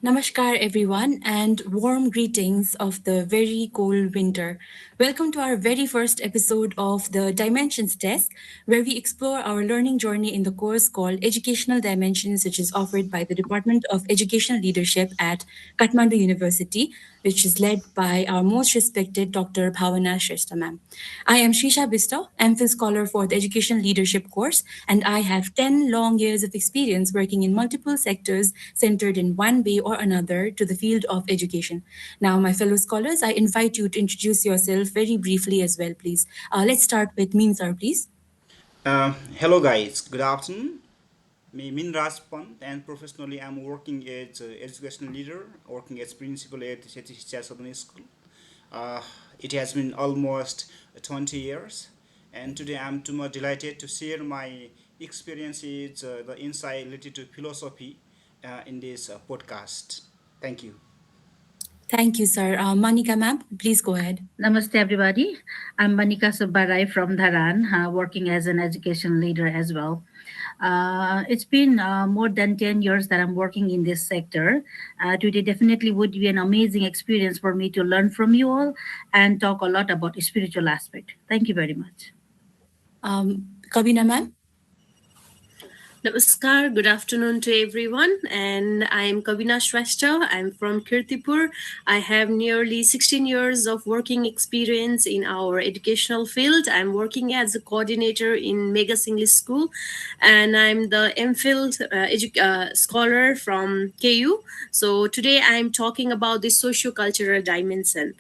Namaskar, everyone, and warm greetings of the very cold winter. Welcome to our very first episode of the Dimensions Desk, where we explore our learning journey in the course called Educational Dimensions, which is offered by the Department of Educational Leadership at Kathmandu University, which is led by our most respected Dr. Bhavana Shrestha ma'am. I am Shisha Bisto, MPhil scholar for the Education Leadership course, and I have 10 long years of experience working in multiple sectors centered in one way or another to the field of education. Now, my fellow scholars, I invite you to introduce yourself very briefly as well, please. Let's start with Meensar, please. Hello guys, good afternoon. Me Minraj Pant and professionally I'm working as educational leader, working as principal at Seti Shiksha Southern School. Uh, it has been almost 20 years and today I'm too much delighted to share my experiences, the insight related to philosophy in this podcast. Thank you. Thank you, sir. Manika, ma'am, please go ahead. Namaste, everybody. I'm Manika Subbarai from Dharan, working as an education leader as well. It's been more than 10 years that I'm working in this sector. Today definitely would be an amazing experience for me to learn from you all and talk a lot about the spiritual aspect. Thank you very much. Kabina, ma'am. Namaskar, good afternoon to everyone. And I'm Kavina Shrestha. I'm from Kirtipur. I have nearly 16 years of working experience in our educational field. I'm working as a coordinator in Megas English School, and I'm the MPhil scholar from KU. So today I'm talking about the socio-cultural dimension.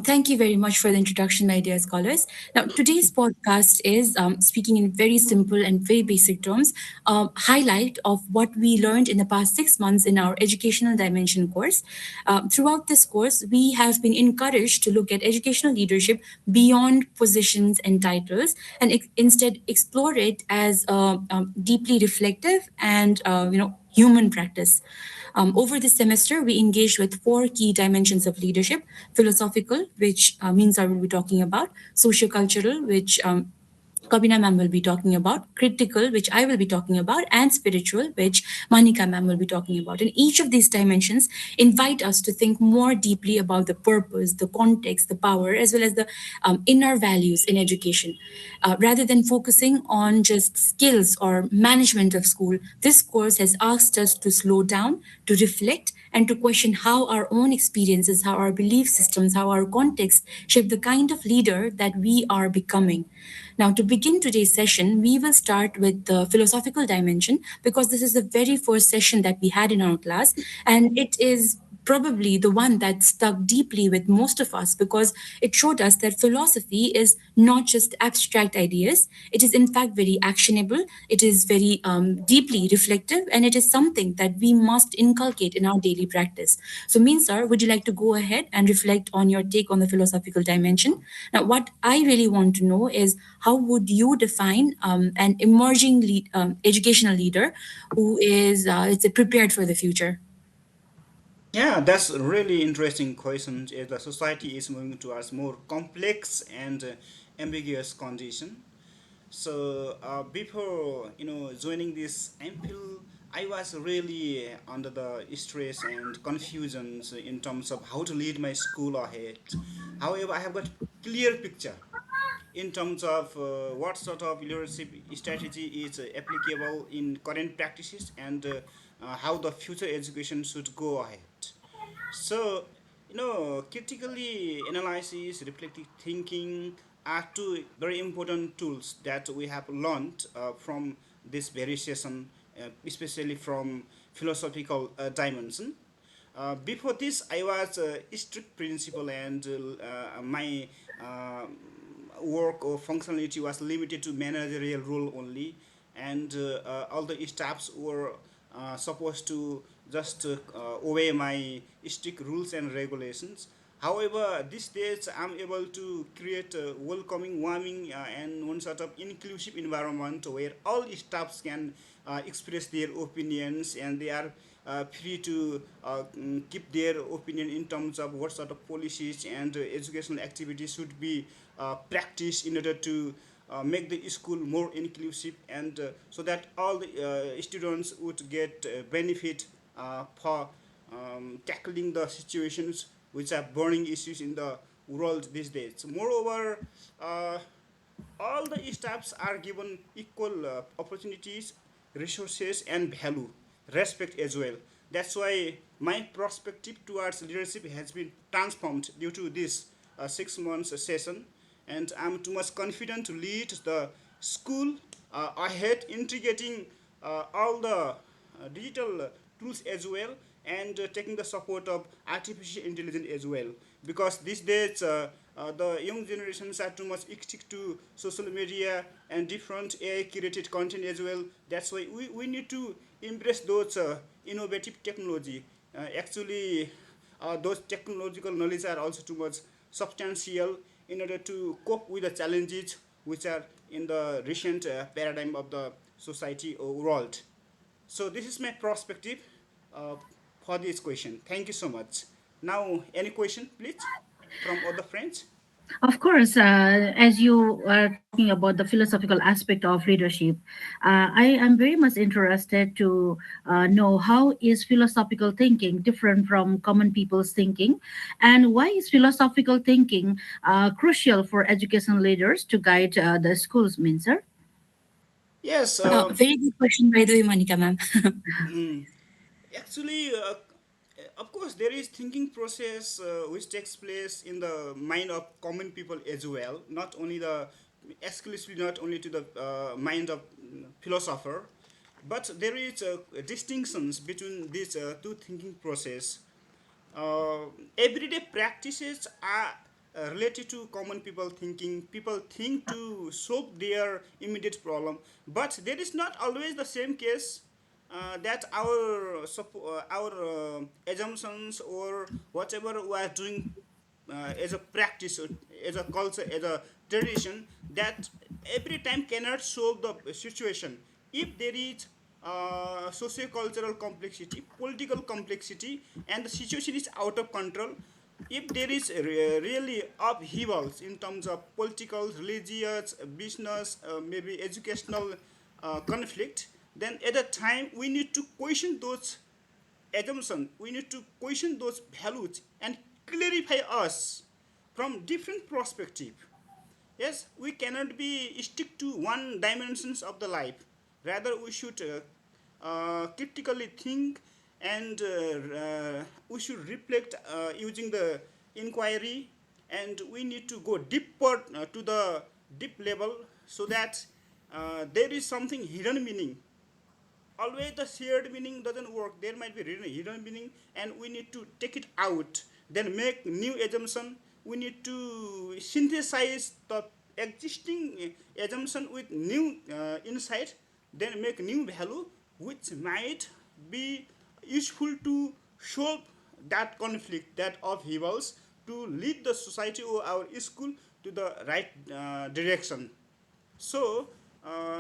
Thank you very much for the introduction, my dear scholars. Now, today's podcast is speaking in very simple and very basic terms, highlight of what we learned in the past 6 months in our educational dimension course. Throughout this course, we have been encouraged to look at educational leadership beyond positions and titles, and instead explore it as deeply reflective and human practice. Over this semester, we engaged with four key dimensions of leadership: philosophical, which means I will be talking about, sociocultural, which Kabina ma'am will be talking about, critical, which I will be talking about, and spiritual, which Manika ma'am will be talking about. And each of these dimensions invite us to think more deeply about the purpose, the context, the power, as well as the inner values in education. Rather than focusing on just skills or management of school, this course has asked us to slow down, to reflect, and to question how our own experiences, how our belief systems, how our context shape the kind of leader that we are becoming. Now, to begin today's session, we will start with the philosophical dimension because this is the very first session that we had in our class, and it is probably the one that stuck deeply with most of us because it showed us that philosophy is not just abstract ideas. It is, in fact, very actionable, it is very deeply reflective, and it is something that we must inculcate in our daily practice. So, Meensar, would you like to go ahead and reflect on your take on the philosophical dimension? Now, what I really want to know is how would you define an emerging educational leader who is, let's say, prepared for the future? Yeah, that's a really interesting question. As the society is moving towards more complex and ambiguous condition. So before joining this MPhil, I was really under the stress and confusions in terms of how to lead my school ahead. However, I have got clear picture in terms of what sort of leadership strategy is applicable in current practices and how the future education should go ahead. So, critically analysis, reflective thinking are two very important tools that we have learned from this very session, especially from philosophical dimension. Before this, I was a strict principal, and my work or functionality was limited to managerial role only, and all the staffs were supposed to just obey my strict rules and regulations. However, these days I'm able to create a welcoming, warming, and one sort of inclusive environment where all staffs can express their opinions and they are free to keep their opinion in terms of what sort of policies and educational activities should be practiced in order to make the school more inclusive and so that all the students would get benefit for tackling the situations which are burning issues in the world these days. Moreover, uh, all the staffs are given equal opportunities, resources, and value, respect as well. That's why my perspective towards leadership has been transformed due to this 6 months session, and I'm too much confident to lead the school ahead, integrating all the digital tools as well, and taking the support of artificial intelligence as well, because these days the young generations are too much stick to social media and different AI curated content as well. That's why we need to embrace those innovative technology. Actually, those technological knowledge are also too much substantial in order to cope with the challenges which are in the recent paradigm of the society or world. So this is my perspective uh, for this question. Thank you so much. Now, any question, please, from other friends? Of course, as you are talking about the philosophical aspect of leadership, I am very much interested to know how is philosophical thinking different from common people's thinking, and why is philosophical thinking crucial for educational leaders to guide the schools, Mincer? Yes, Very good question, by the way, Monica ma'am. actually, of course, there is thinking process which takes place in the mind of common people as well. Not only the exclusively not only to the mind of philosopher, but there is distinctions between these two thinking process. Everyday practices are related to common people thinking. People think to solve their immediate problem, but there is not always the same case that our assumptions or whatever we are doing as a practice, or as a culture, as a tradition, that every time cannot solve the situation. If there is socio-cultural complexity, political complexity, and the situation is out of control, if there is really upheavals in terms of political, religious, business, maybe educational conflict, then at that time we need to question those assumption. We need to question those values and clarify us from different perspective. Yes, we cannot be stick to one dimensions of the life. Rather, we should critically think, and we should reflect using the inquiry, and we need to go deeper to the deep level, so that there is something hidden meaning. Always the shared meaning doesn't work. There might be hidden meaning, and we need to take it out, then make new assumption. We need to synthesize the existing assumption with new insight, then make new value which might be useful to solve that conflict, that upheavals, to lead the society or our school to the right direction. So,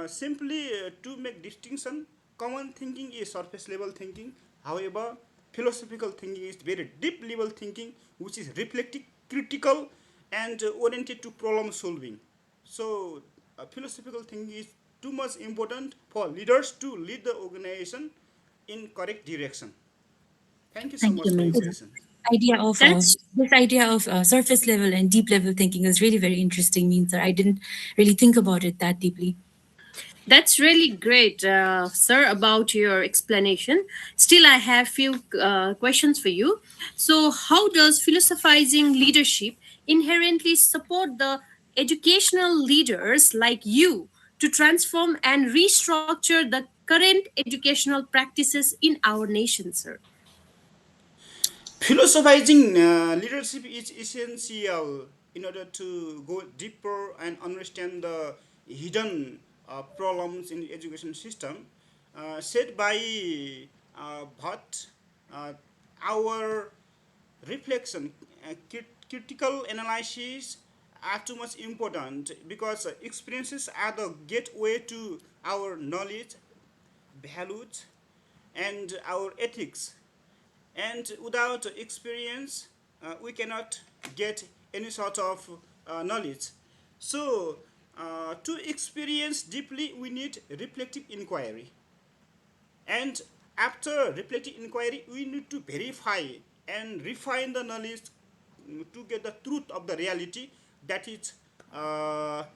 simply to make distinction, common thinking is surface level thinking. However, philosophical thinking is very deep level thinking, which is reflective, critical, and oriented to problem solving. So, philosophical thinking is too much important for leaders to lead the organization in correct direction. Thank you so Thank much you, for your Mincer. question. idea of That's this idea of surface level and deep level thinking is really very interesting. Means that I didn't really think about it that deeply. That's really great, sir, about your explanation. Still, I have few questions for you. So, how does philosophizing leadership inherently support the educational leaders like you to transform and restructure the current educational practices in our nation, sir? Philosophizing leadership is essential in order to go deeper and understand the hidden problems in the education system. Said by Bhatt, uh, our reflection, critical analysis are too much important, because experiences are the gateway to our knowledge, values, and our ethics. And without experience, we cannot get any sort of knowledge. So, to experience deeply, we need reflective inquiry. And After reflective inquiry, we need to verify and refine the knowledge to get the truth of the reality, that is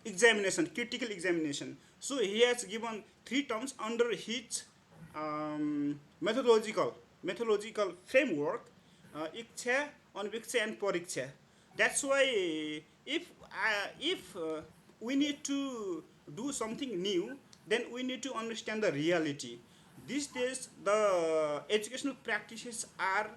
examination, critical examination. So he has given three terms under his methodological framework: iksha, anviksha, and pariksha. That's why if we need to do something new, then we need to understand the reality. These days, the educational practices are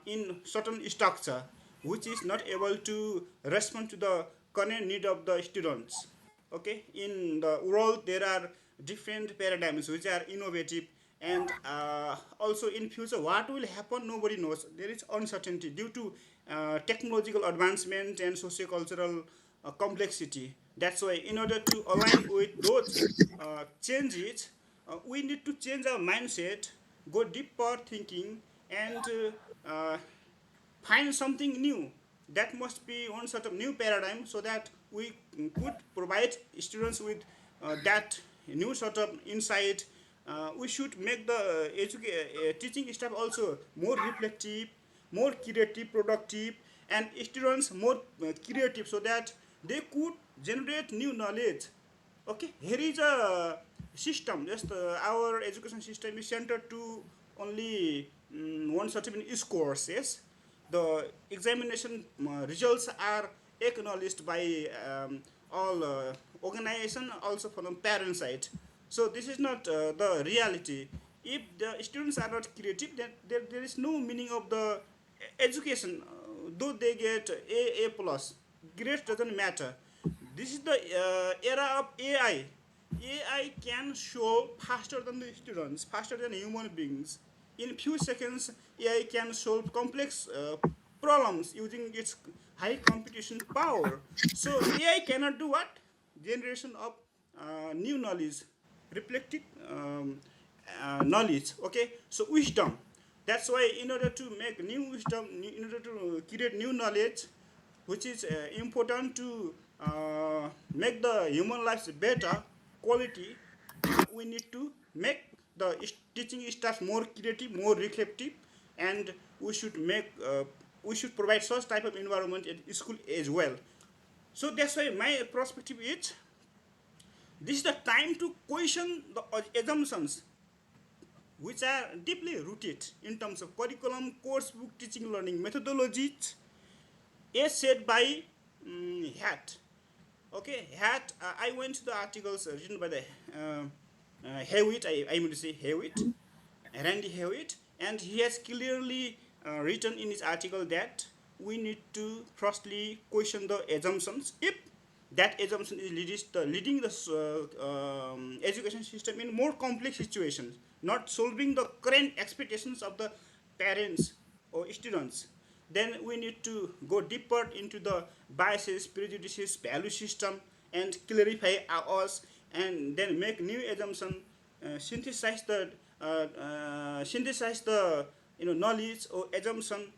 in certain structure, which is not able to respond to the current need of the students. Okay, in the world there are different paradigms which are innovative, and also in future what will happen nobody knows. There is uncertainty due to technological advancement and socio-cultural complexity. That's why in order to align with those changes, we need to change our mindset, go deeper thinking, and find something new. That must be one sort of new paradigm, so that we could provide students with that new sort of insight. We should make the teaching staff also more reflective, more creative, productive, and students more creative, so that they could generate new knowledge. Okay, here is a system. Just our education system is centered to only one certain scores. Yes, the examination results are acknowledged by all organization, also from the parent side. So this is not the reality. If the students are not creative, then there is no meaning of the education. Though they get A plus, grades doesn't matter. This is the era of AI. AI can show faster than the students, faster than human beings. In few seconds, AI can solve complex problems using its high computation power. So AI cannot do what? Generation of new knowledge, reflective knowledge. Okay, so wisdom. That's why in order to make new wisdom, in order to create new knowledge, which is important to make the human lives better quality, we need to make the teaching staff more creative, more reflective, and we should provide such type of environment at school as well. So that's why my perspective is, this is the time to question the assumptions which are deeply rooted in terms of curriculum, course book, teaching, learning methodologies, as said by Hat. Okay, Hat. I went to the articles written by the Hewitt. I mean to say Hewitt, Randy Hewitt, and he has clearly written in his article that we need to firstly question the assumptions. If that assumption is leading the education system in more complex situations, not solving the current expectations of the parents or students, then we need to go deeper into the biases, prejudices, value system, and clarify ours, and then make new assumption, synthesize the knowledge or assumption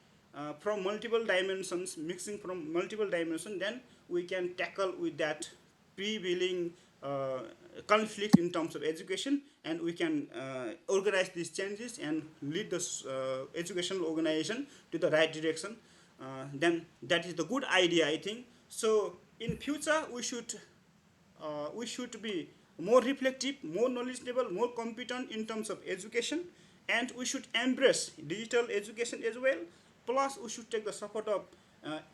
from multiple dimensions, mixing from multiple dimensions. Then we can tackle with that prevailing conflict in terms of education, and we can organize these changes and lead the educational organization to the right direction. Then that is the good idea, I think. So in future we should be more reflective, more knowledgeable, more competent in terms of education, and we should embrace digital education as well. Plus, we should take the support of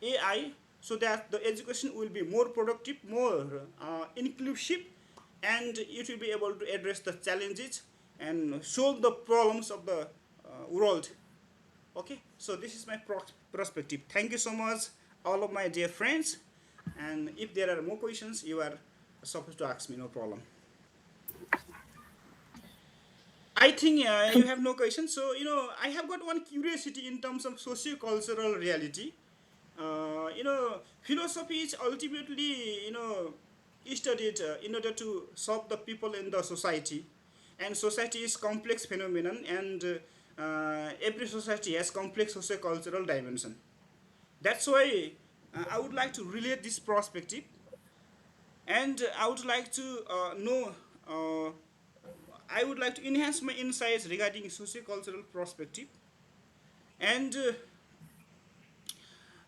AI, so that the education will be more productive, more inclusive, and it will be able to address the challenges and solve the problems of the world. Okay, so this is my perspective. Thank you so much, all of my dear friends. And if there are more questions, you are supposed to ask me, no problem. I think you have no questions. So, I have got one curiosity in terms of socio-cultural reality. Philosophy is ultimately, studied in order to solve the people in the society. And society is complex phenomenon, and every society has complex socio-cultural dimension. That's why I would like to relate this perspective, and I would like to know. I would like to enhance my insights regarding sociocultural perspective and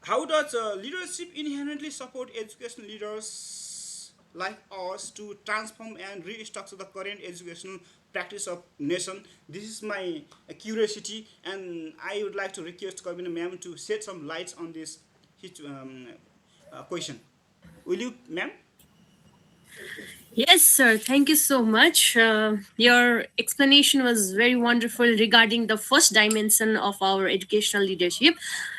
how does leadership inherently support educational leaders like us to transform and restructure the current educational practice of nation? This is my curiosity, and I would like to request Kavina ma'am to shed some lights on this question. Will you, ma'am? Yes, sir. Thank you so much. Your explanation was very wonderful regarding the first dimension of our educational leadership.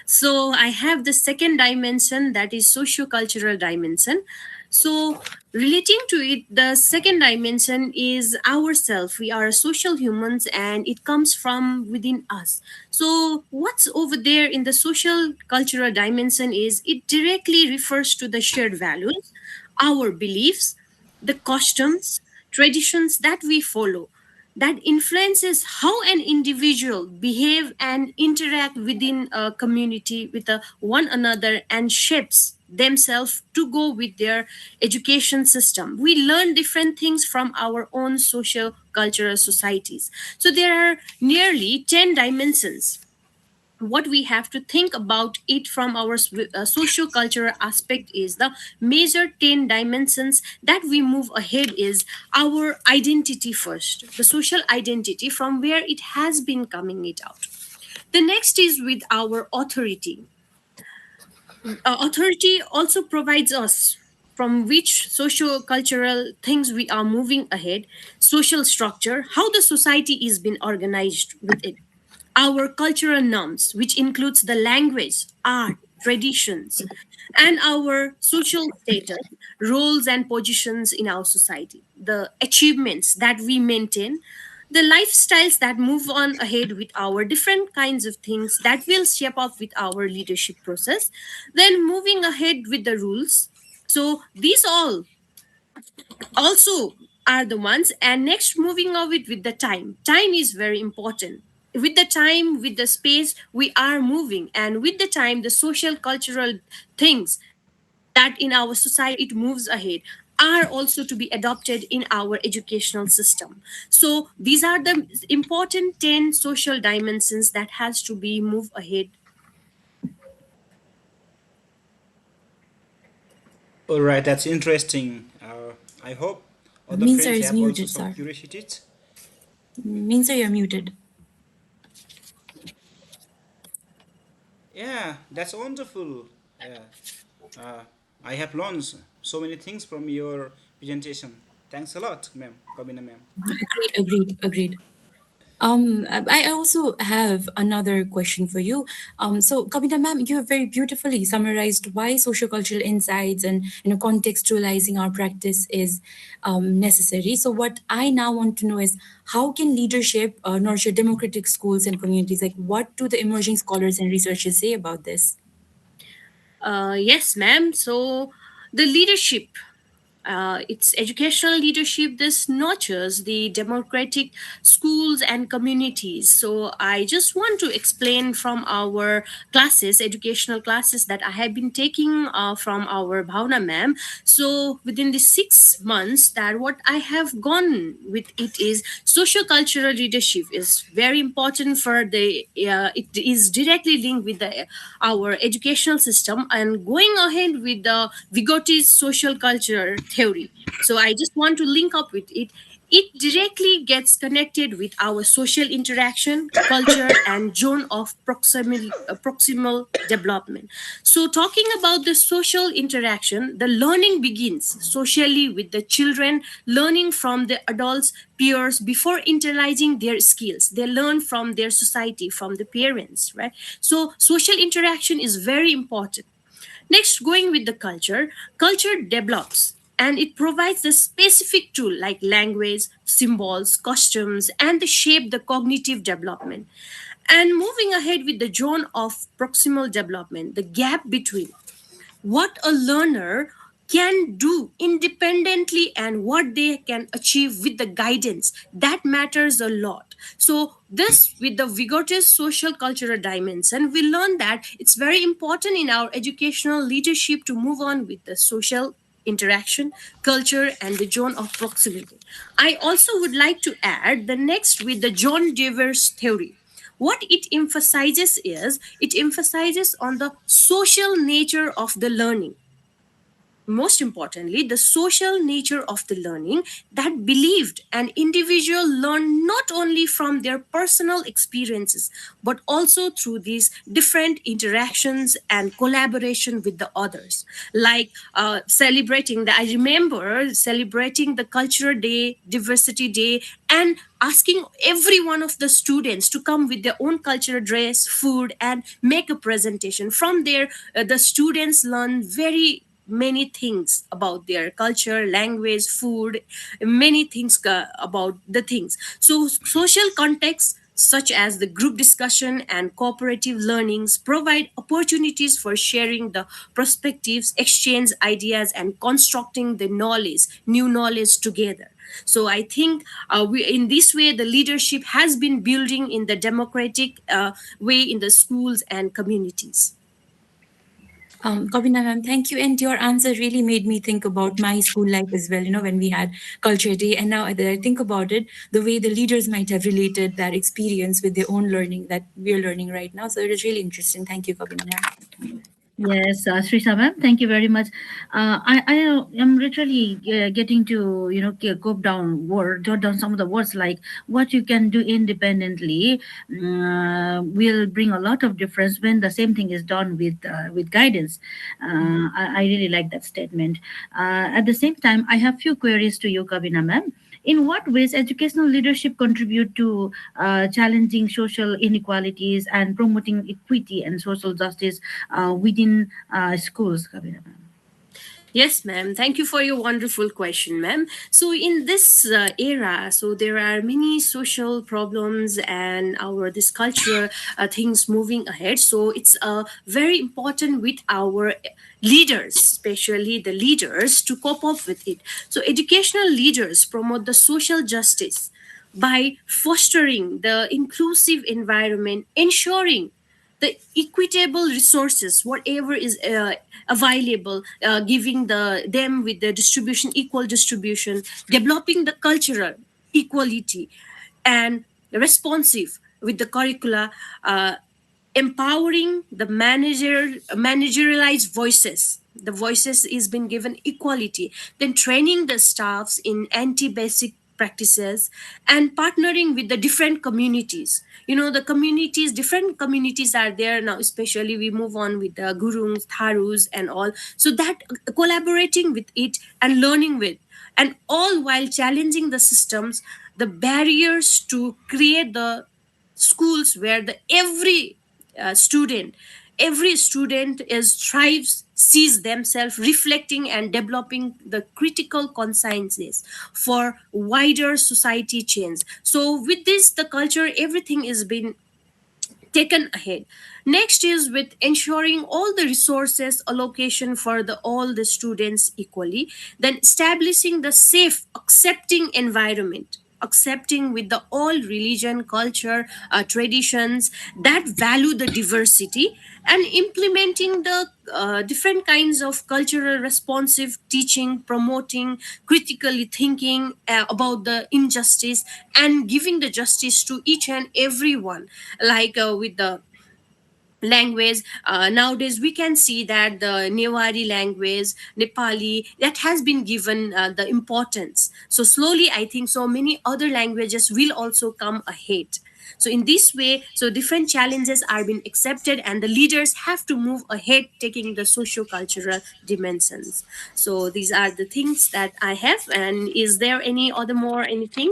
So, I have the second dimension, that is socio-cultural dimension. So, relating to it, the second dimension is ourself. We are social humans, and it comes from within us. So, what's over there in the social cultural dimension is it directly refers to the shared values, our beliefs, the customs, traditions that we follow, that influences how an individual behave and interact within a community with one another and shapes themselves to go with their education system. We learn different things from our own social cultural societies. So there are nearly 10 dimensions. What we have to think about it from our socio-cultural aspect is the major 10 dimensions that we move ahead is our identity first, the social identity from where it has been coming it out. The next is with our authority. Authority also provides us from which socio-cultural things we are moving ahead, social structure, how the society is been organized with it, our cultural norms, which includes the language, art, traditions, and our social status, roles and positions in our society, the achievements that we maintain, the lifestyles that move on ahead with our different kinds of things that will shape up with our leadership process, then moving ahead with the rules. So these all also are the ones, and next moving on with the time is very important. With the time, with the space, we are moving, and with the time the social cultural things that in our society it moves ahead are also to be adopted in our educational system. So these are the important 10 social dimensions that has to be moved ahead. All right, that's interesting. I hope other Means sir friends is have also muted, some sir. curiosities. Means sir, you're muted. Yeah, that's wonderful. Yeah, uh, I have learned so many things from your presentation. Thanks a lot, ma'am, Kabina ma'am. Agreed, agreed, agreed. I also have another question for you. So, Kavita ma'am, you have very beautifully summarized why sociocultural insights and contextualizing our practice is necessary. So, what I now want to know is how can leadership nurture democratic schools and communities? Like, what do the emerging scholars and researchers say about this? Yes, ma'am. So the leadership, its educational leadership, this nurtures the democratic schools and communities. So I just want to explain from our classes, educational classes that I have been taking from our Bhavna ma'am. So within the 6 months, that what I have gone with it is social cultural leadership is very important for the. It is directly linked with the our educational system and going ahead with the Vygotsky's social culture theory. So I just want to link up with it. It directly gets connected with our social interaction, culture, and zone of proximal development. So, talking about the social interaction, the learning begins socially with the children learning from the adults, peers before internalizing their skills. They learn from their society, from the parents, right? So, social interaction is very important. Next, going with the culture, culture develops and it provides the specific tool like language, symbols, costumes, and the shape the cognitive development. And moving ahead with the zone of proximal development, the gap between what a learner can do independently and what they can achieve with the guidance, that matters a lot. So this with the Vygotsky's social cultural dimension, we learn that it's very important in our educational leadership to move on with the social interaction, culture, and the zone of proximity. I also would like to add the next with the John Deere's theory. What it emphasizes is it emphasizes on the social nature of the learning, most importantly the social nature of the learning, that believed an individual learn not only from their personal experiences but also through these different interactions and collaboration with the others, like celebrating the I remember celebrating the cultural day, diversity day, and asking every one of the students to come with their own cultural dress, food, and make a presentation. From there, the students learn very many things about their culture, language, food, many things about the things. So social contexts such as the group discussion and cooperative learnings provide opportunities for sharing the perspectives, exchange ideas, and constructing the knowledge, new knowledge together. So I think in this way the leadership has been building in the democratic way in the schools and communities. Kavina ma'am, thank you. And your answer really made me think about my school life as well, when we had Culture Day. And now that I think about it, the way the leaders might have related that experience with their own learning that we're learning right now. So it is really interesting. Thank you, Kavina ma'am. Yes, Srisha ma'am, thank you very much. I am literally getting to go down word, jot down some of the words like what you can do independently will bring a lot of difference when the same thing is done with guidance. I really like that statement. At the same time, I have few queries to you, Kavina ma'am. In what ways educational leadership contribute to challenging social inequalities and promoting equity and social justice within schools, Kabira ma'am? Yes, ma'am. Thank you for your wonderful question, ma'am. So, in this era, so there are many social problems and our this cultural things moving ahead. So, it's very important with our leaders, especially the leaders, to cope up with it. So, educational leaders promote the social justice by fostering the inclusive environment, ensuring the equitable resources whatever is available, giving them with the distribution, equal distribution, developing the cultural equality, and responsive with the curricula, empowering the managerialized voices, the voices is been given equality, then training the staffs in anti-basic practices, and partnering with the different communities. The communities, different communities are there now, especially we move on with the gurungs, tharus, and all. So that collaborating with it and learning with, and all while challenging the systems, the barriers to create the schools where the student every student is thrives, sees themselves reflecting and developing the critical consciences for wider society change. So with this the culture everything is being taken ahead. Next is with ensuring all the resources allocation for the all the students equally, then establishing the safe accepting environment, accepting with the all religion, culture, traditions that value the diversity, and implementing the different kinds of cultural responsive teaching, promoting critically thinking about the injustice and giving the justice to each and every one, like with the language. Nowadays we can see that the Newari language, Nepali, that has been given the importance. So slowly I think so many other languages will also come ahead. So in this way, so different challenges are being accepted and the leaders have to move ahead taking the socio-cultural dimensions. So these are the things that I have. And is there any other more anything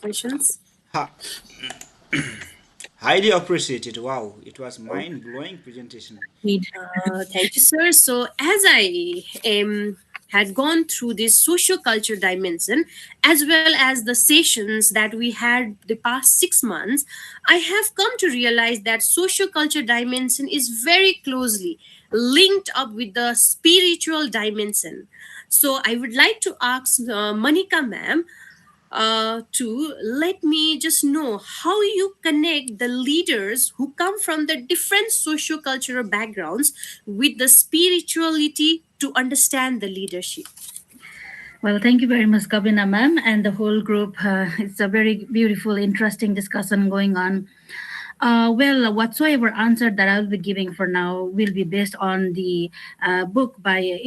questions? Ha, highly appreciated. Wow, it was mind-blowing presentation. Indeed. Thank you, sir. So, as I had gone through this socio-culture dimension, as well as the sessions that we had the past 6 months, I have come to realize that socio-culture dimension is very closely linked up with the spiritual dimension. So, I would like to ask Manika, ma'am, to let me just know how you connect the leaders who come from the different socio-cultural backgrounds with the spirituality to understand the leadership? Well, thank you very much, Kabina ma'am, and the whole group. It's a very beautiful, interesting discussion going on. Well, whatsoever answer that I'll be giving for now will be based on the book by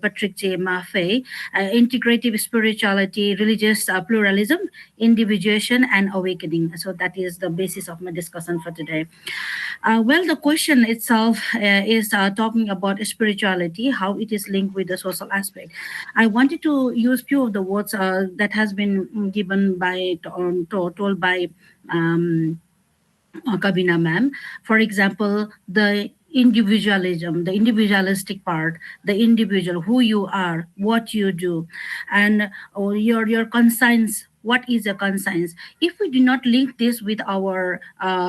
Patrick J. Maffei, Integrative Spirituality, Religious Pluralism, Individuation, and Awakening. So that is the basis of my discussion for today. Well, the question itself is talking about spirituality, how it is linked with the social aspect. I wanted to use few of the words that has been given by told by. Um, Kabina ma'am. For example, the individualism, the individualistic part, the individual, who you are, what you do, and your conscience. What is a conscience? If we do not link this with our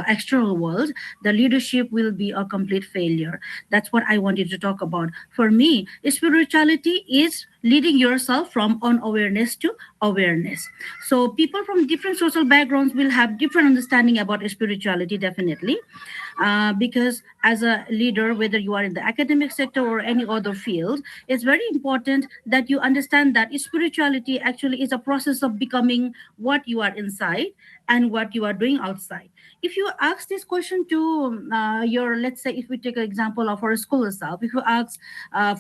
external world, the leadership will be a complete failure. That's what I wanted to talk about. For me, spirituality is leading yourself from unawareness to awareness. So people from different social backgrounds will have different understanding about spirituality, definitely, because as a leader, whether you are in the academic sector or any other field, it's very important that you understand that spirituality actually is a process of becoming what you are inside and what you are doing outside. If you ask this question to your, let's say, if we take an example of our school itself, if you ask,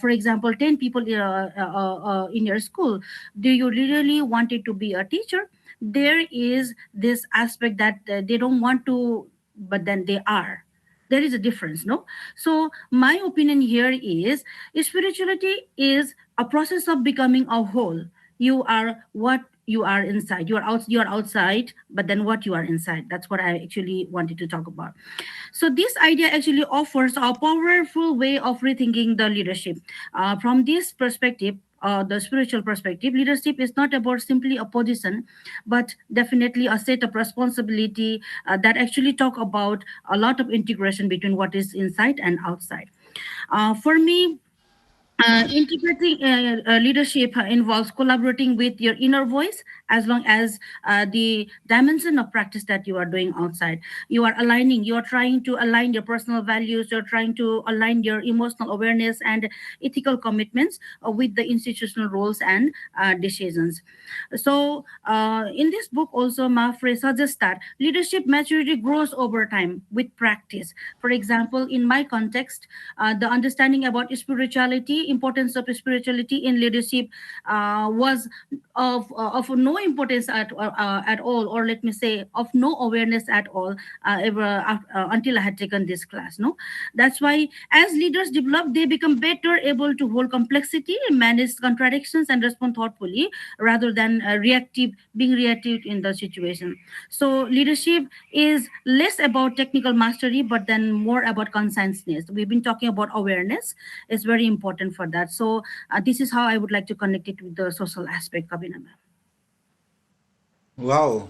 for example, 10 people in your school, do you really wanted to be a teacher? There is this aspect that they don't want to, but then they are. There is a difference, no? So my opinion here is spirituality is a process of becoming a whole. You are what you are inside. You are outside, but then what you are inside. That's what I actually wanted to talk about. So this idea actually offers a powerful way of rethinking the leadership. From this perspective, the spiritual perspective, leadership is not about simply a position, but definitely a set of responsibility that actually talk about a lot of integration between what is inside and outside. For me, integrating leadership involves collaborating with your inner voice, as long as the dimension of practice that you are doing outside. You are aligning, you are trying to align your personal values, you're trying to align your emotional awareness and ethical commitments with the institutional roles and decisions. So, in this book, also, Mafre suggests that leadership maturity grows over time with practice. For example, in my context, the understanding about spirituality, importance of spirituality in leadership, was of no importance at all, or let me say, of no awareness at all, until I had taken this class. No, that's why as leaders develop, they become better able to hold complexity, manage contradictions, and respond thoughtfully rather than being reactive in the situation. So leadership is less about technical mastery, but then more about consciousness. We've been talking about awareness. It's very important for that. So this is how I would like to connect it with the social aspect, Kabina ma'am. Wow,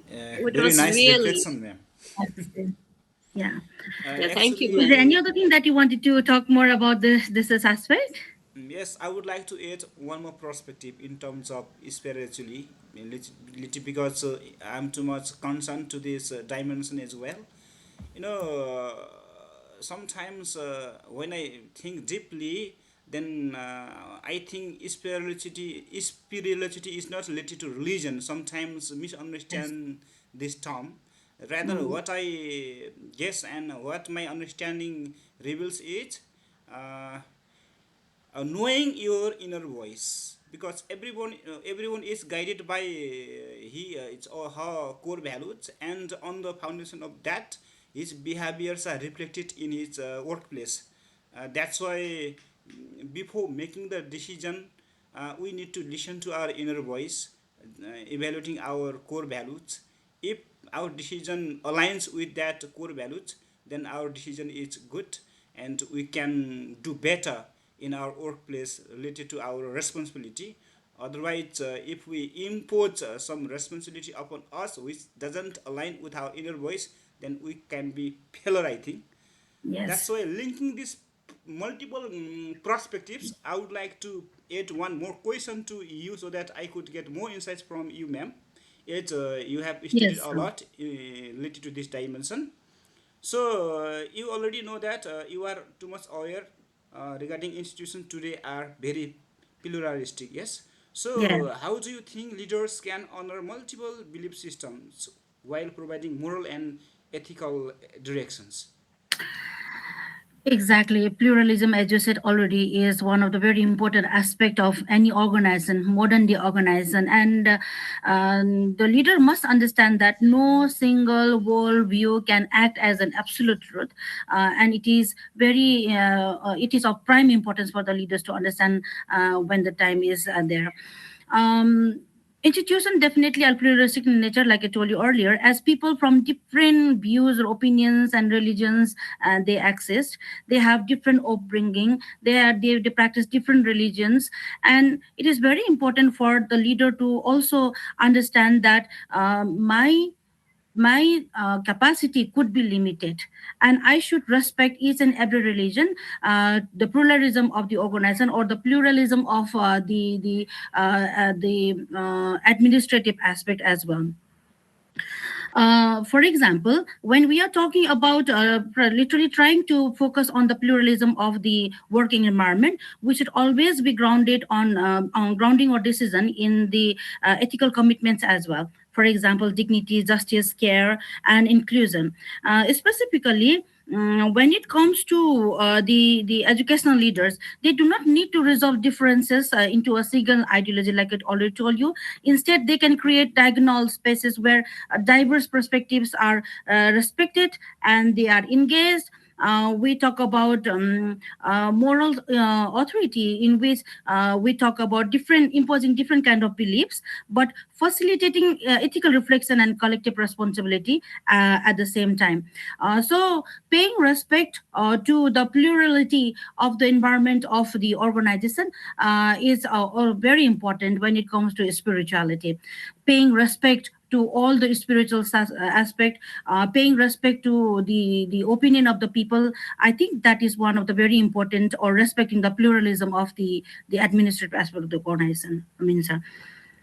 It very was nice really, reflection, ma'am. Yeah. yeah, thank you, Is there ma'am. any Actually, other thing that you wanted to talk more about this aspect? yes, I would like to add one more perspective in terms of spiritually, because I'm too much concerned to this dimension as well. You know, sometimes when I think deeply, then I think spirituality is not related to religion. Sometimes Yes. misunderstand this term. Rather, Mm. what I guess and what my understanding reveals is. Uh, knowing your inner voice, because everyone is guided by he its or her core values, and on the foundation of that his behaviors are reflected in his workplace. That's why before making the decision, we need to listen to our inner voice, evaluating our core values. If our decision aligns with that core values, then our decision is good, and we can do better in our workplace related to our responsibility. Otherwise, if we impose some responsibility upon us which doesn't align with our inner voice, then we can be failure, I think. That's Yes. why linking these multiple perspectives, I would like to add one more question to you so that I could get more insights from you, ma'am. You have studied Yes. a lot related to this dimension. So you already know that you are too much aware regarding institutions today are very pluralistic. Yes. Yeah. So, how do you think leaders can honor multiple belief systems while providing moral and ethical directions? Exactly. Pluralism, as you said already, is one of the very important aspect of any organization, modern day organization. And the leader must understand that no single worldview can act as an absolute truth. And it is of prime importance for the leaders to understand when the time is there. um, Institutions definitely are pluralistic in nature, like I told you earlier, as people from different views or opinions and religions, they exist. They have different upbringing. They practice different religions, and it is very important for the leader to also understand that my capacity could be limited, and I should respect each and every religion, the pluralism of the organization, or the pluralism of the administrative aspect as well. For example, when we are talking about literally trying to focus on the pluralism of the working environment, we should always be grounded on grounding our decision in the ethical commitments as well. For example, dignity, justice, care, and inclusion. Specifically, when it comes to the educational leaders, they do not need to resolve differences into a single ideology, like I already told you. Instead, they can create diagonal spaces where diverse perspectives are respected and they are engaged. We talk about moral authority, in which we talk about different imposing different kind of beliefs, but facilitating ethical reflection and collective responsibility at the same time. So paying respect to the plurality of the environment of the organization is very important when it comes to spirituality. Paying respect to all the spiritual aspect, paying respect to the opinion of the people. I think that is one of the very important, or respecting the pluralism of the administrative aspect of the organization. I mean, sir.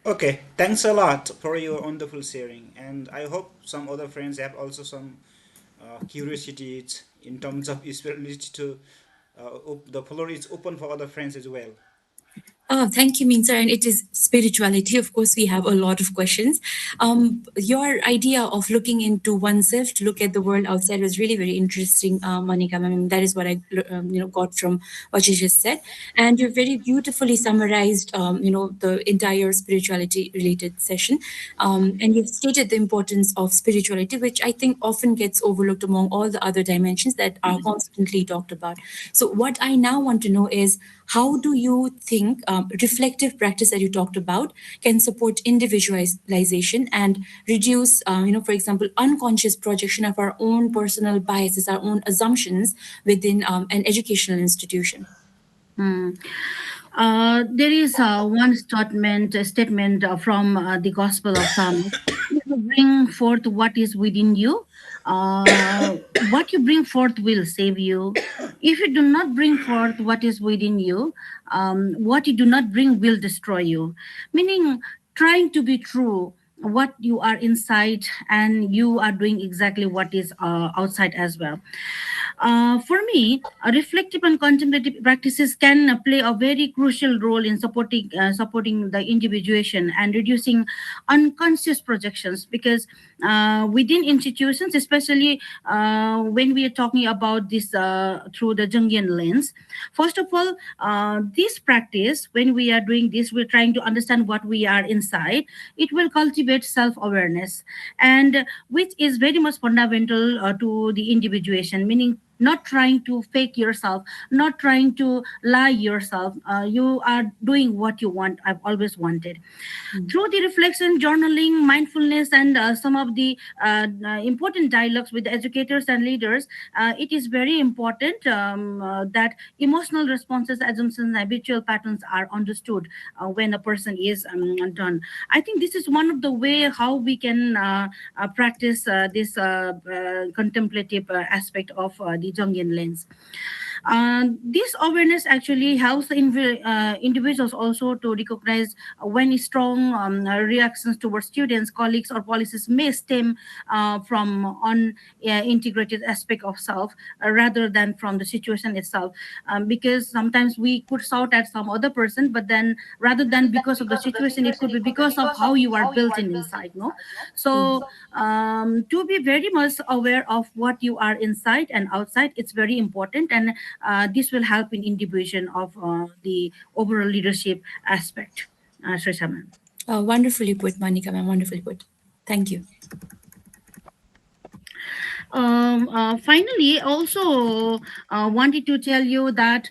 Okay, thanks a lot for your wonderful sharing, and I hope some other friends have also some curiosities in terms of spirituality to the floor is open for other friends as well. Oh, thank you, Minsa. And it is spirituality. Of course, we have a lot of questions. Your idea of looking into oneself to look at the world outside was really very interesting, Monica. I mean, that is what I got from what you just said. And you very beautifully summarized the entire spirituality related session. And you've stated the importance of spirituality, which I think often gets overlooked among all the other dimensions that are constantly talked about. So, what I now want to know is, how do you think reflective practice that you talked about can support individualization and reduce, for example, unconscious projection of our own personal biases, our own assumptions within an educational institution? Hmm. There is one statement from the Gospel of Thomas. If you bring forth what is within you, what you bring forth will save you. If you do not bring forth what is within you, what you do not bring will destroy you. Meaning, trying to be true, what you are inside, and you are doing exactly what is outside as well. For me, reflective and contemplative practices can play a very crucial role in supporting the individuation and reducing unconscious projections. Because within institutions, especially when we are talking about this through the Jungian lens, first of all, this practice, when we are doing this, we're trying to understand what we are inside. It will cultivate self-awareness, and which is very much fundamental to the individuation, meaning not trying to fake yourself, not trying to lie yourself. You are doing what you want, I've always wanted. Through the reflection, journaling, mindfulness, and some of the important dialogues with the educators and leaders, it is very important that emotional responses, assumptions, and habitual patterns are understood when a person is done. I think this is one of the way how we can practice this contemplative aspect of the Jungian lens. This awareness actually helps the individuals also to recognize when strong reactions towards students, colleagues, or policies may stem from integrated aspect of self rather than from the situation itself. Because sometimes we could shout at some other person, but then rather than because of the situation, it could be because of how you are built in inside. No, so to be very much aware of what you are inside and outside, it's very important, and this will help in individuation of the overall leadership aspect. Shresha ma'am. Wonderfully put, Monica, ma'am. Wonderfully put. Thank you. Finally, also wanted to tell you that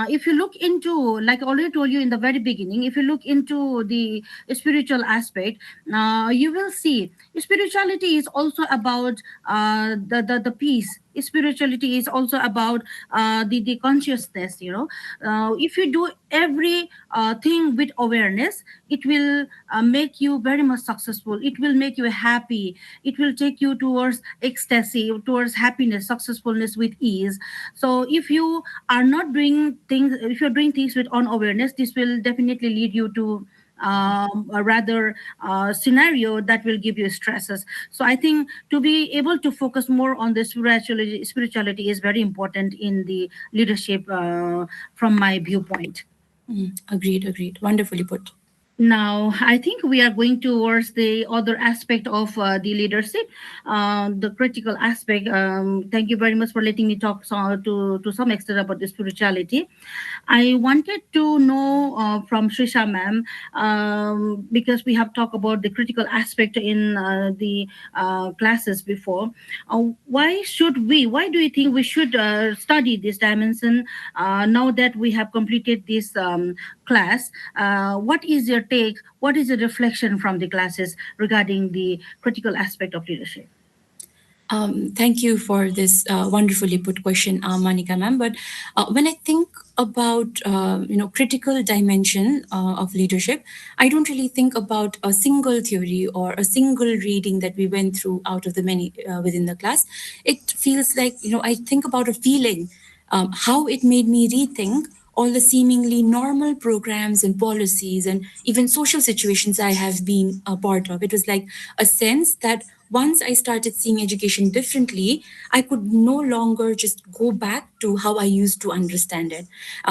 if you look into, like I already told you in the very beginning, if you look into the spiritual aspect, you will see spirituality is also about the peace. Spirituality is also about the consciousness. If you do every thing with awareness, it will make you very much successful. It will make you happy. It will take you towards ecstasy, towards happiness, successfulness with ease. So if you are not doing things, if you're doing things with unawareness, this will definitely lead you to a rather scenario that will give you stresses. So I think to be able to focus more on the spirituality is very important in the leadership from my viewpoint. Agreed, agreed. Wonderfully put. Now, I think we are going towards the other aspect of the leadership, the critical aspect. Thank you very much for letting me talk to some extent about the spirituality. I wanted to know from Shrisha ma'am, because we have talked about the critical aspect in the classes before. Why do you think we should study this dimension now that we have completed this class? What is your take? What is the reflection from the classes regarding the critical aspect of leadership? Thank you for this wonderfully put question, Monica ma'am. But when I think about critical dimension of leadership, I don't really think about a single theory or a single reading that we went through out of the many within the class. It feels like I think about a feeling, how it made me rethink all the seemingly normal programs and policies and even social situations I have been a part of. It was like a sense that once I started seeing education differently, I could no longer just go back to how I used to understand it.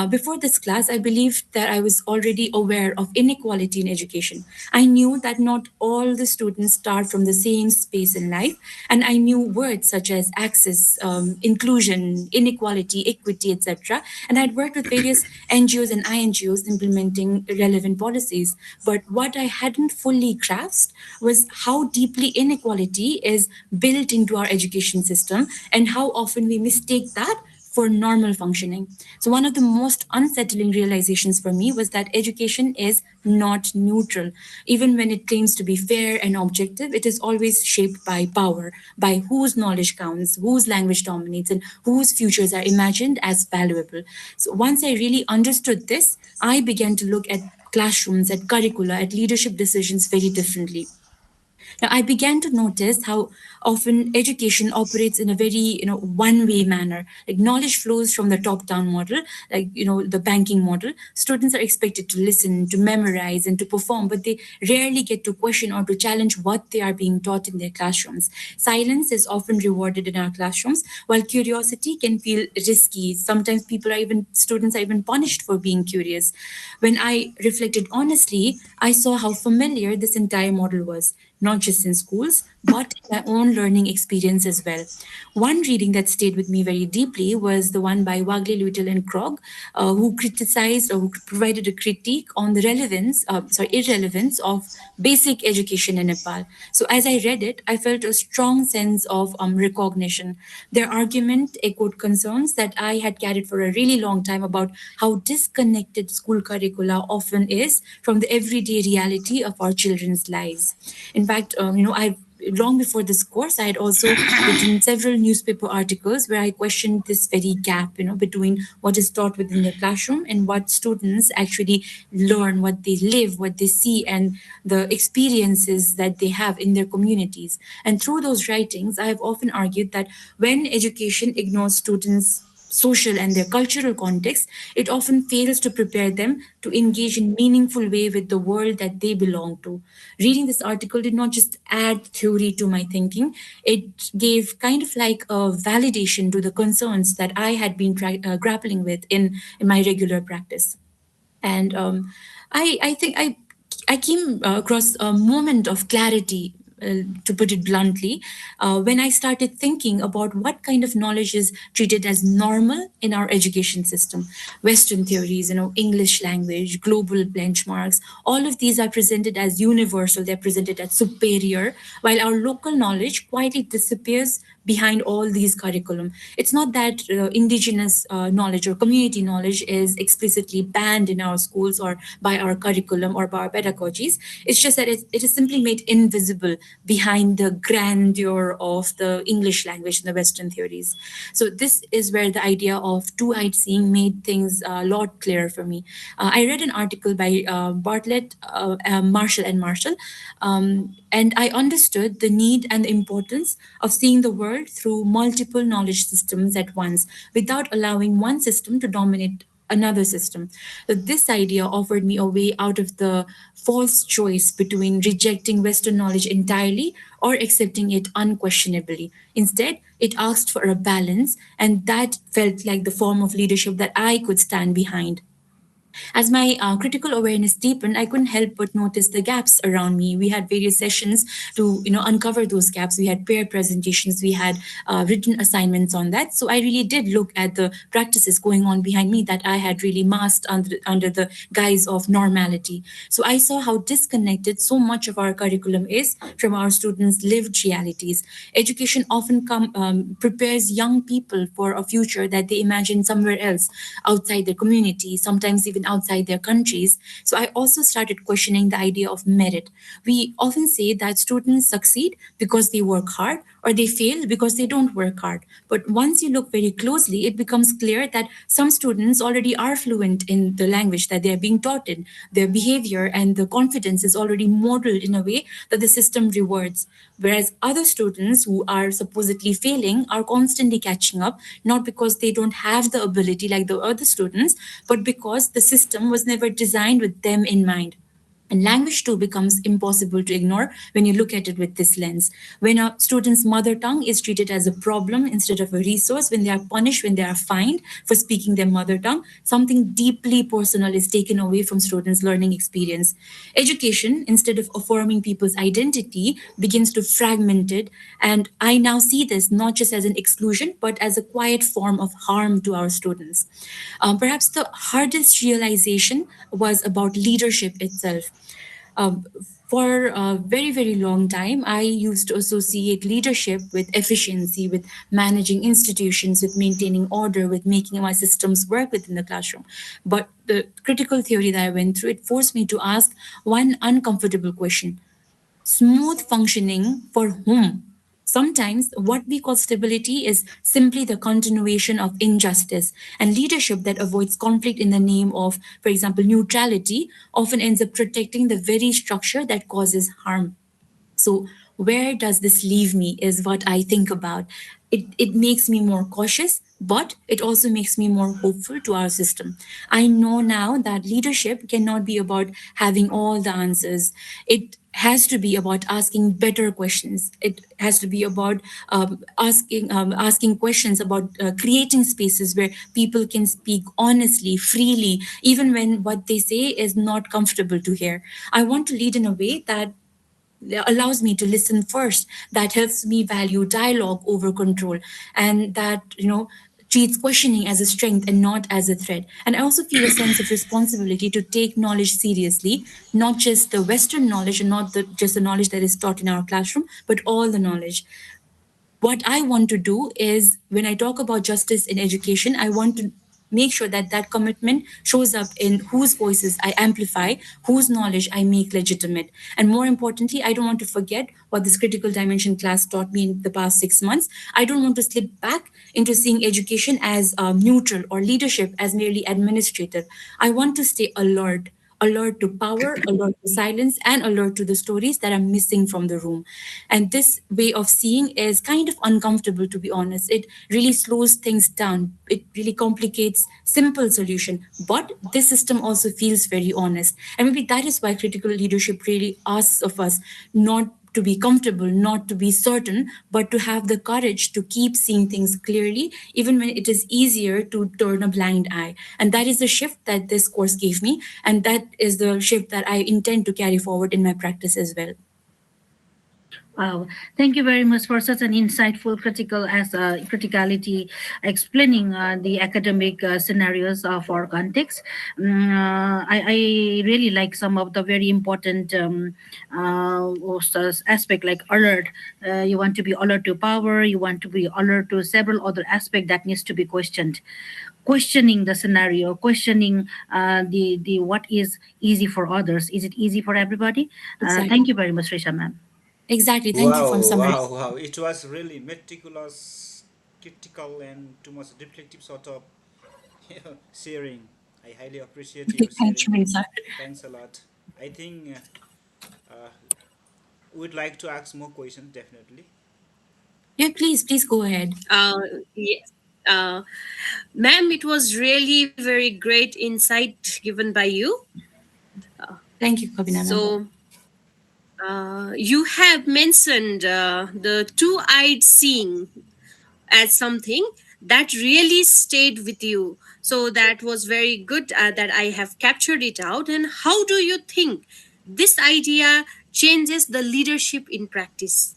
Before this class, I believed that I was already aware of inequality in education. I knew that not all the students start from the same space in life, and I knew words such as access, inclusion, inequality, equity, etc. And I'd worked with various NGOs and INGOs implementing relevant policies. But what I hadn't fully grasped was how deeply inequality is built into our education system and how often we mistake that for normal functioning. So, one of the most unsettling realizations for me was that education is not neutral. Even when it claims to be fair and objective, it is always shaped by power, by whose knowledge counts, whose language dominates, and whose futures are imagined as valuable. So, once I really understood this, I began to look at classrooms, at curricula, at leadership decisions very differently. Now, I began to notice how often education operates in a very, one-way manner. Like knowledge flows from the top-down model, like, the banking model. Students are expected to listen, to memorize, and to perform, but they rarely get to question or to challenge what they are being taught in their classrooms. Silence is often rewarded in our classrooms, while curiosity can feel risky. Sometimes students are even punished for being curious. When I reflected honestly, I saw how familiar this entire model was, not just in schools, but in my own learning experience as well. One reading that stayed with me very deeply was the one by Wagle, Luttel, and Krog, who criticized or who provided a critique on the irrelevance of basic education in Nepal. So as I read it, I felt a strong sense of recognition. Their argument echoed concerns that I had carried for a really long time about how disconnected school curricula often is from the everyday reality of our children's lives. In fact, I long before this course, I had also written several newspaper articles where I questioned this very gap, between what is taught within the classroom and what students actually learn, what they live, what they see, and the experiences that they have in their communities. And through those writings, I have often argued that when education ignores students' social and their cultural context, it often fails to prepare them to engage in meaningful way with the world that they belong to. Reading this article did not just add theory to my thinking, it gave kind of like a validation to the concerns that I had been grappling with in my regular practice. And I think I came across a moment of clarity, to put it bluntly, when I started thinking about what kind of knowledge is treated as normal in our education system. Western theories, English language, global benchmarks, all of these are presented as universal, they're presented as superior, while our local knowledge quietly disappears behind all these curriculum. It's not that indigenous knowledge or community knowledge is explicitly banned in our schools or by our curriculum or by our pedagogies. It's just that it is simply made invisible behind the grandeur of the English language and the Western theories. So this is where the idea of two-eyed seeing made things a lot clearer for me. I read an article by Bartlett, Marshall and Marshall, and I understood the need and the importance of seeing the world through multiple knowledge systems at once without allowing one system to dominate another system. So this idea offered me a way out of the false choice between rejecting Western knowledge entirely or accepting it unquestionably. Instead, it asked for a balance, and that felt like the form of leadership that I could stand behind. As my critical awareness deepened, I couldn't help but notice the gaps around me. We had various sessions to uncover those gaps. We had peer presentations, we had written assignments on that. So I really did look at the practices going on behind me that I had really masked under the guise of normality. So I saw how disconnected so much of our curriculum is from our students' lived realities. Education often prepares young people for a future that they imagine somewhere else, outside their community, sometimes even outside their countries. So I also started questioning the idea of merit. We often say that students succeed because they work hard or they fail because they don't work hard. But once you look very closely, it becomes clear that some students already are fluent in the language that they are being taught in. Their behavior and the confidence is already modeled in a way that the system rewards. Whereas other students who are supposedly failing are constantly catching up, not because they don't have the ability like the other students, but because the system was never designed with them in mind. And language too becomes impossible to ignore when you look at it with this lens. When a student's mother tongue is treated as a problem instead of a resource, when they are punished, when they are fined for speaking their mother tongue, something deeply personal is taken away from students' learning experience. Education, instead of affirming people's identity, begins to fragment it. And I now see this not just as an exclusion, but as a quiet form of harm to our students. Perhaps the hardest realization was about leadership itself. Um, for a very, very long time, I used to associate leadership with efficiency, with managing institutions, with maintaining order, with making my systems work within the classroom. But the critical theory that I went through, it forced me to ask one uncomfortable question: smooth functioning for whom? Sometimes what we call stability is simply the continuation of injustice, and leadership that avoids conflict in the name of, for example, neutrality often ends up protecting the very structure that causes harm. So, where does this leave me is what I think about. It makes me more cautious, but it also makes me more hopeful to our system. I know now that leadership cannot be about having all the answers. It has to be about asking better questions. It has to be about asking questions about creating spaces where people can speak honestly, freely, even when what they say is not comfortable to hear. I want to lead in a way that allows me to listen first, that helps me value dialogue over control, and that treats questioning as a strength and not as a threat. And I also feel a sense of responsibility to take knowledge seriously, not just the Western knowledge and not just the knowledge that is taught in our classroom, but all the knowledge. What I want to do is, when I talk about justice in education, I want to make sure that that commitment shows up in whose voices I amplify, whose knowledge I make legitimate. And more importantly, I don't want to forget what this critical dimension class taught me in the past 6 months. I don't want to slip back into seeing education as neutral or leadership as merely administrative. I want to stay alert, alert to power, alert to silence, and alert to the stories that are missing from the room. And this way of seeing is kind of uncomfortable, to be honest. It really slows things down. It really complicates simple solution. But this system also feels very honest. And maybe that is why critical leadership really asks of us not to be comfortable, not to be certain, but to have the courage to keep seeing things clearly, even when it is easier to turn a blind eye. And that is the shift that this course gave me. And that is the shift that I intend to carry forward in my practice as well. Wow, thank you very much for such an insightful critical as criticality explaining the academic scenarios of our context. I really like some of the very important aspect like alert. You want to be alert to power. You want to be alert to several other aspects that needs to be questioned. Questioning the scenario, questioning the what is easy for others. Is it easy for everybody? Exactly. Thank you very much, Risha ma'am. Exactly. Thank you for Wow, summarizing. wow, wow. It was really meticulous, critical, and too much reflective sort of sharing. I highly appreciate your Thank you, sharing. Mensah. Thanks a lot. I think we'd like to ask more questions, definitely. Yeah, please go ahead. Yes. Uh, Ma'am, it was really very great insight given by you. Thank you, Kabina ma'am. So, you have mentioned the two eyed seeing as something that really stayed with you. So, that was very good that I have captured it out. And how do you think this idea changes the leadership in practice?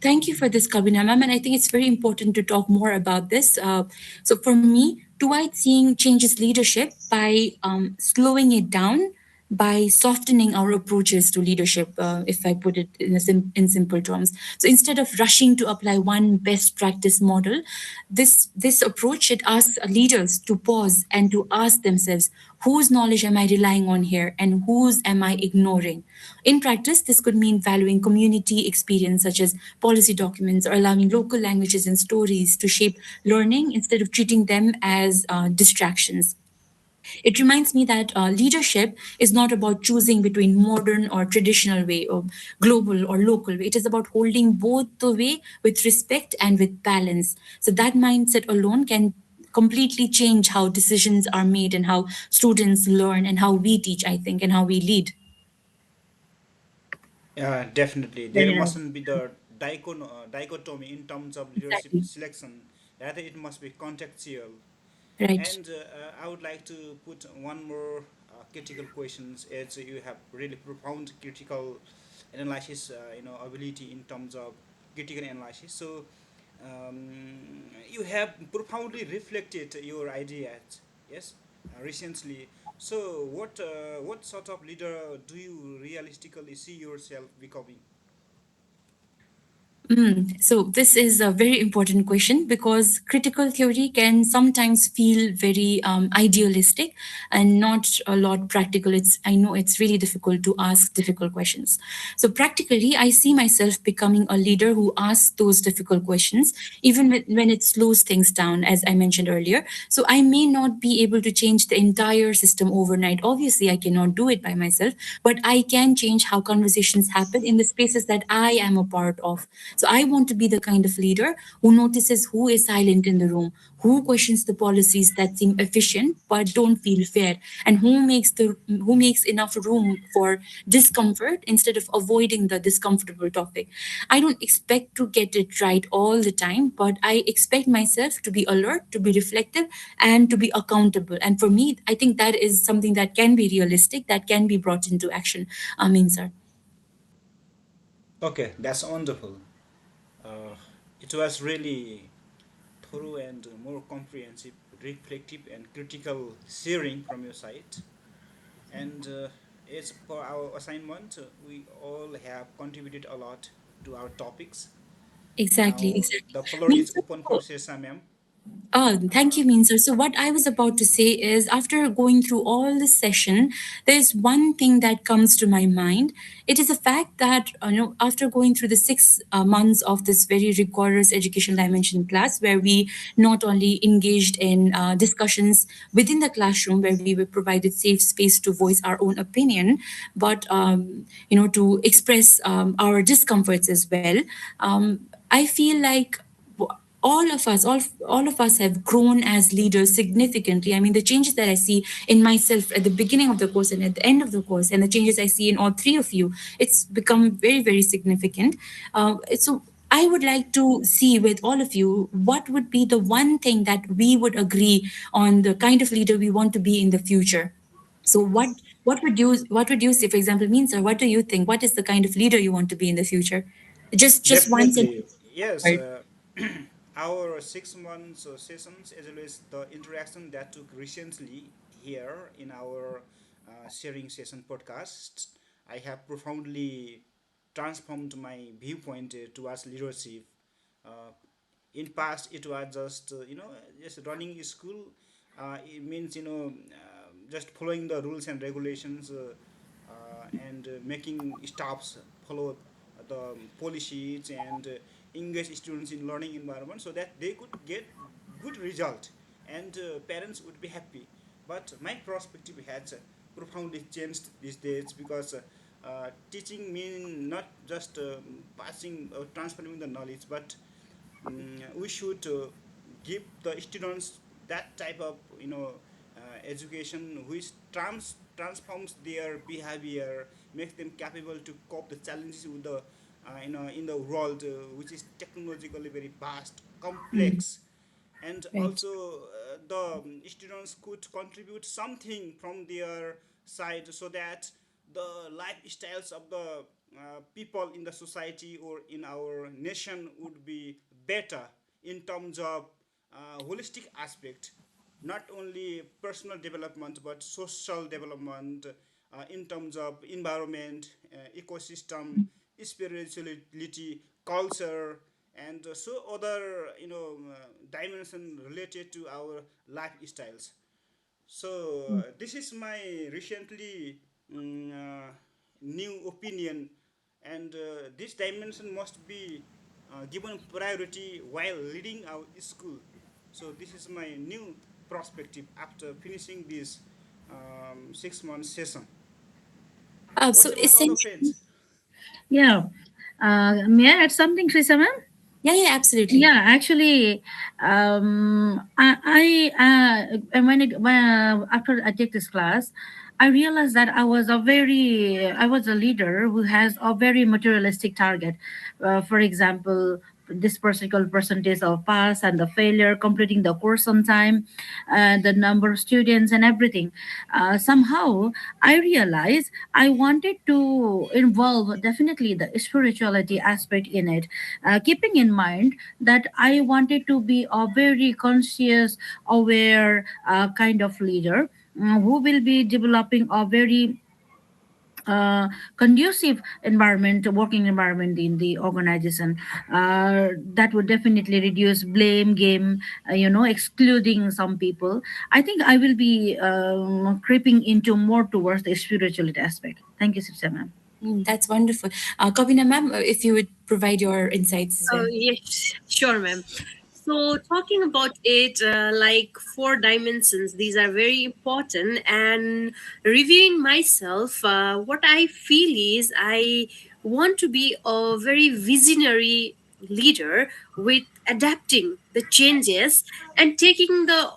Thank you for this, Kabina ma'am, and I think it's very important to talk more about this. So for me, two-eyed seeing changes leadership by slowing it down, by softening our approaches to leadership, if I put it in simple terms. So instead of rushing to apply one best practice model, this approach it asks leaders to pause and to ask themselves, whose knowledge am I relying on here, and whose am I ignoring? In practice, this could mean valuing community experience, such as policy documents, or allowing local languages and stories to shape learning instead of treating them as distractions. It reminds me that leadership is not about choosing between modern or traditional way, or global or local way. It is about holding both the way with respect and with balance. So that mindset alone can completely change how decisions are made and how students learn and how we teach, I think, and how we lead. Definitely. There Very nice. mustn't be the dichotomy in terms of leadership Exactly. selection. Rather, it must be contextual. Right. And I would like to put one more critical questions as you have really profound critical analysis, ability in terms of critical analysis. So you have profoundly reflected your ideas, yes, recently. So what sort of leader do you realistically see yourself becoming? So this is a very important question because critical theory can sometimes feel very idealistic and not a lot practical. I know it's really difficult to ask difficult questions. So practically, I see myself becoming a leader who asks those difficult questions, even when it slows things down, as I mentioned earlier. So I may not be able to change the entire system overnight. Obviously, I cannot do it by myself, but I can change how conversations happen in the spaces that I am a part of. So I want to be the kind of leader who notices who is silent in the room, who questions the policies that seem efficient but don't feel fair, and who makes enough room for discomfort instead of avoiding the discomfortable topic. I don't expect to get it right all the time, but I expect myself to be alert, to be reflective, and to be accountable. And for me, I think that is something that can be realistic, that can be brought into action. Amin, sir. Okay, that's wonderful. Uh, it was really thorough and more comprehensive, reflective, and critical sharing from your side. And as per our assignment, we all have contributed a lot to our topics. Exactly, Now exactly. the floor Me is too. open for Sesa, ma'am. Thank you, Meensar. So, what I was about to say is, after going through all this session, there's one thing that comes to my mind. It is the fact that, after going through the 6 months of this very rigorous education dimension class, where we not only engaged in discussions within the classroom, where we were provided safe space to voice our own opinion, but to express our discomforts as well. I feel like all of us have grown as leaders significantly. I mean, the changes that I see in myself at the beginning of the course and at the end of the course, and the changes I see in all three of you, it's become very, very significant. So I would like to see with all of you what would be the one thing that we would agree on the kind of leader we want to be in the future. So what would you say, for example, means, or what do you think? What is the kind of leader you want to be in the future? Just one Definitely, sentence. yes. Our 6 months sessions, as well as the interaction that took recently here in our sharing session podcast, I have profoundly transformed my viewpoint towards leadership. Uh, in past, it was just just running a school. It means just following the rules and regulations and making staffs follow the policies and engage students in learning environment so that they could get good result and parents would be happy. But my perspective has profoundly changed these days because teaching mean not just passing or transferring the knowledge, but we should give the students that type of education which transforms their behavior, makes them capable to cope the challenges with the in the world which is technologically very vast, Mm, complex, and right. also the students could contribute something from their side so that the lifestyles of the people in the society or in our nation would be better in terms of holistic aspect, not only personal development but social development in terms of environment, ecosystem, spirituality, culture, and so other dimension related to our lifestyles. So this is my recently new opinion, and this dimension must be given priority while leading our school. So this is my new perspective after finishing this 6 month session. So What's about other essentially, friends? Yeah. May I add something, Trisha ma'am? yeah, yeah, absolutely. Yeah, actually, when after I take this class, I realized that I was a leader who has a very materialistic target. For example, this particular percentage of pass and the failure, completing the course on time, the number of students and everything. Somehow, I realized I wanted to involve definitely the spirituality aspect in it, keeping in mind that I wanted to be a very conscious, aware kind of leader, who will be developing a very conducive environment, working environment in the organization. That would definitely reduce blame game, excluding some people. I think I will be creeping into more towards the spirituality aspect. Thank you, Sipsa ma'am. That's wonderful. Kavina ma'am, if you would provide your insights as Oh, well. yes, sure, ma'am. So, talking about it, like four dimensions, these are very important. And reviewing myself, what I feel is I want to be a very visionary leader with adapting the changes and taking the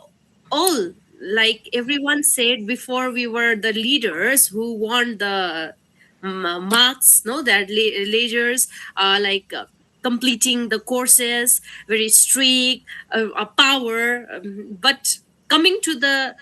all. Like everyone said before, we were the leaders who want the marks, no, that leaders like completing the courses, very strict, a power. But coming to the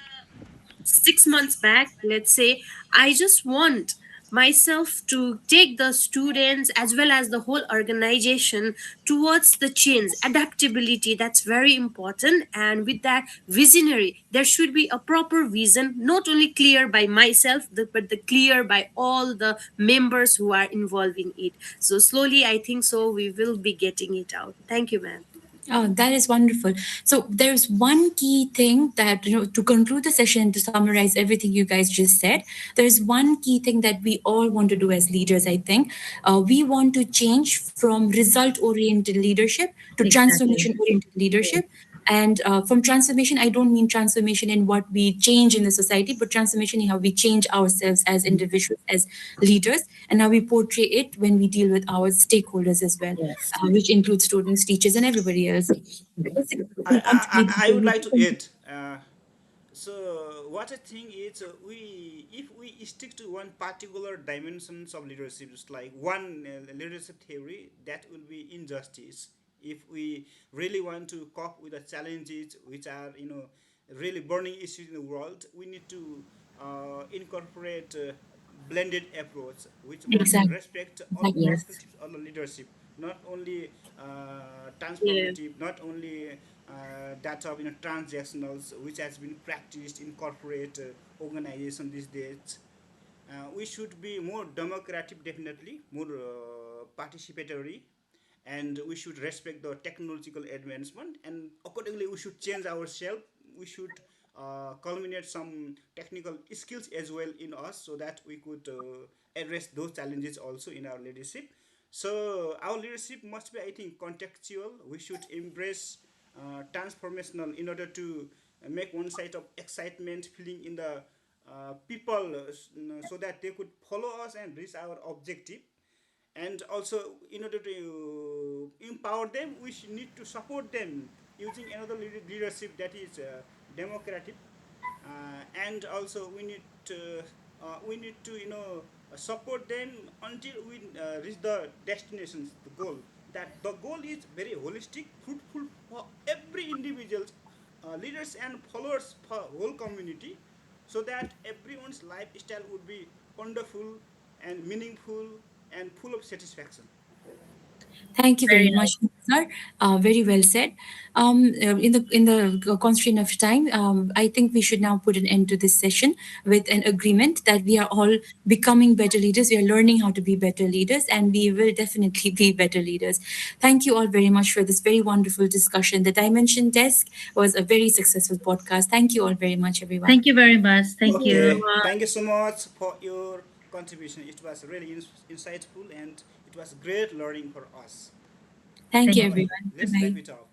6 months back, let's say, I just want myself to take the students as well as the whole organization towards the change adaptability. That's very important. And with that visionary, there should be a proper vision, not only clear by myself, but the clear by all the members who are involved in it. So slowly, I think so we will be getting it out. Thank you, ma'am. Oh, that is wonderful. So there's one key thing that, to conclude the session, to summarize everything you guys just said, there's one key thing that we all want to do as leaders, I think. We want to change from result oriented leadership to Exactly. transformation oriented leadership. And from transformation, I don't mean transformation in what we change in the society, but transformation in how we change ourselves as individuals, as leaders, and how we portray it when we deal with our stakeholders as well, Yes. which includes students, teachers, and everybody else. Basically, I, we want to be I would like to add. So what I think is we if we stick to one particular dimensions of leadership, just like one leadership theory, that will be injustice. If we really want to cope with the challenges which are really burning issues in the world, we need to incorporate blended approach, which must exactly, respect all exactly. Yes. perspectives of the leadership, not only Yeah. transformative, not only that of transactionals, which has been practiced in corporate organization these days. We should be more democratic, definitely more participatory, and we should respect the technological advancement, and accordingly we should change ourselves. We should culminate some technical skills as well in us, so that we could address those challenges also in our leadership. So our leadership must be, I think, contextual. We should embrace transformational in order to make one side of excitement feeling in the people, so that they could follow us and reach our objective. And also, in order to empower them, we need to support them using another leadership that is democratic. And also we need to support them until we reach the destinations, the goal. That the goal is very holistic, fruitful for every individual, leaders and followers, for whole community, so that everyone's lifestyle would be wonderful and meaningful and full of satisfaction. Thank you Very very much, nice. sir. Very well said. In the constraint of time, I think we should now put an end to this session with an agreement that we are all becoming better leaders. We are learning how to be better leaders, and we will definitely be better leaders. Thank you all very much for this very wonderful discussion. The Dimension Desk was a very successful podcast. Thank you all very much, everyone. Thank you very much. Thank Thank you so you. Okay, much. thank you so much for your contribution. It was really insightful, and it was great learning for us. Thank Thank you, All right, everyone. Bye let's wrap bye. it up.